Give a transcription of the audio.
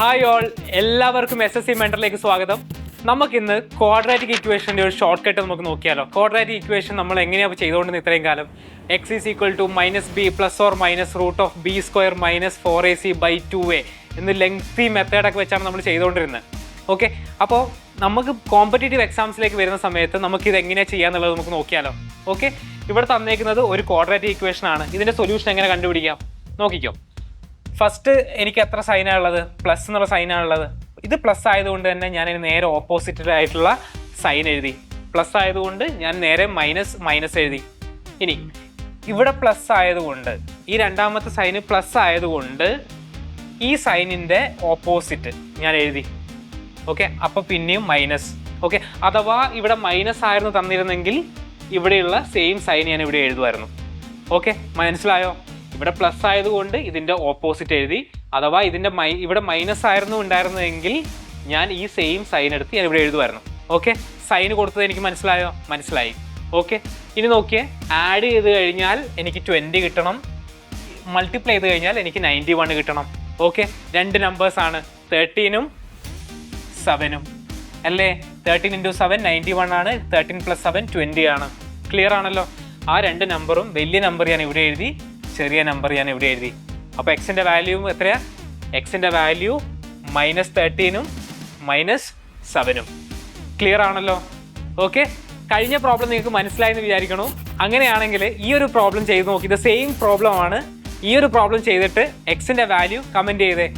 Hi all, എല്ലാവർക്കും SSC മെന്ററിലേക്ക് സ്വാഗതം. നമുക്കിന്ന് ക്വാഡ്രാറ്റിക് ഇക്വേഷൻ്റെ ഒരു ഷോർട്ട് കട്ട് നമുക്ക് നോക്കിയാലോ. ക്വാഡ്രാറ്റിക് ഇക്വേഷൻ നമ്മൾ എങ്ങനെയാണ് ചെയ്തുകൊണ്ടിരുന്നത് ഇത്രയും കാലം? x = -b +or -√b² - 4ac/2a എന്ന് ലെങ്തി മെത്തേഡൊക്കെ വെച്ചാണ് നമ്മൾ ചെയ്തുകൊണ്ടിരുന്നത്. ഓക്കെ, അപ്പോൾ നമുക്ക് കോമ്പറ്റേറ്റീവ് എക്സാംസിലേക്ക് വരുന്ന സമയത്ത് നമുക്കിത് എങ്ങനെയാണ് ചെയ്യാന്നുള്ളത് നമുക്ക് നോക്കിയാലോ. ഓക്കെ, ഇവിടെ തന്നേക്കുന്നത് ഒരു ക്വാഡ്രാറ്റിക് ഇക്വേഷൻ ആണ്. ഇതിൻ്റെ സൊല്യൂഷൻ എങ്ങനെ കണ്ടുപിടിക്കാം നോക്കിക്കോ. ഫസ്റ്റ് എനിക്ക് എത്ര സൈനാണുള്ളത്? പ്ലസ് എന്നുള്ള സൈനാണുള്ളത്. ഇത് പ്ലസ് ആയതുകൊണ്ട് തന്നെ ഞാൻ നേരെ ഓപ്പോസിറ്റ് ആയിട്ടുള്ള സൈൻ എഴുതി. പ്ലസ് ആയതുകൊണ്ട് ഞാൻ നേരെ മൈനസ് എഴുതി. ഇനി ഇവിടെ പ്ലസ് ആയതുകൊണ്ട് ഈ രണ്ടാമത്തെ സൈന് പ്ലസ് ആയതുകൊണ്ട് ഈ സൈനിൻ്റെ ഓപ്പോസിറ്റ് ഞാൻ എഴുതി. ഓക്കെ, അപ്പോൾ പിന്നെയും മൈനസ്. ഓക്കെ, അഥവാ ഇവിടെ മൈനസ് ആയിരുന്നു തന്നിരുന്നെങ്കിൽ ഇവിടെയുള്ള സെയിം സൈൻ ഞാൻ ഇവിടെ എഴുതുമായിരുന്നു. ഓക്കെ, മനസ്സിലായോ? ഇവിടെ പ്ലസ് ആയതുകൊണ്ട് ഇതിൻ്റെ ഓപ്പോസിറ്റ് എഴുതി. അഥവാ ഇതിൻ്റെ ഇവിടെ മൈനസ് ആയിരുന്നു ഉണ്ടായിരുന്നതെങ്കിൽ ഞാൻ ഈ സെയിം സൈൻ എടുത്ത് ഞാൻ ഇവിടെ എഴുതുമായിരുന്നു. ഓക്കെ, സൈൻ കൊടുത്തത് എനിക്ക് മനസ്സിലായോ? മനസ്സിലായി. ഓക്കെ, ഇനി നോക്കിയേ, ആഡ് ചെയ്ത് കഴിഞ്ഞാൽ എനിക്ക് 20 കിട്ടണം, മൾട്ടിപ്ലൈ ചെയ്ത് കഴിഞ്ഞാൽ എനിക്ക് 91 കിട്ടണം. ഓക്കെ, രണ്ട് നമ്പേഴ്സാണ്, 13ഉം 7ഉം അല്ലേ? 13 × 7 91 ആണ്, 13 + 7 20 ആണ്. ക്ലിയർ ആണല്ലോ? ആ രണ്ട് നമ്പറും വലിയ നമ്പർ ഞാൻ ഇവിടെ എഴുതി, ചെറിയ നമ്പർ ഞാൻ ഇവിടെ എഴുതി. അപ്പോൾ എക്സിൻ്റെ വാല്യൂ എത്രയാണ്? എക്സിൻ്റെ വാല്യൂ -13ഉം -7ഉം. ക്ലിയർ ആണല്ലോ? ഓക്കെ, കഴിഞ്ഞ പ്രോബ്ലം നിങ്ങൾക്ക് മനസ്സിലായെന്ന് വിചാരിക്കണു. അങ്ങനെയാണെങ്കിൽ ഈ ഒരു പ്രോബ്ലം ചെയ്ത് നോക്കി. ഇത് സെയിം പ്രോബ്ലം ആണ്. ഈ ഒരു പ്രോബ്ലം ചെയ്തിട്ട് എക്സിൻ്റെ വാല്യൂ കമൻറ്റ് ചെയ്തേ.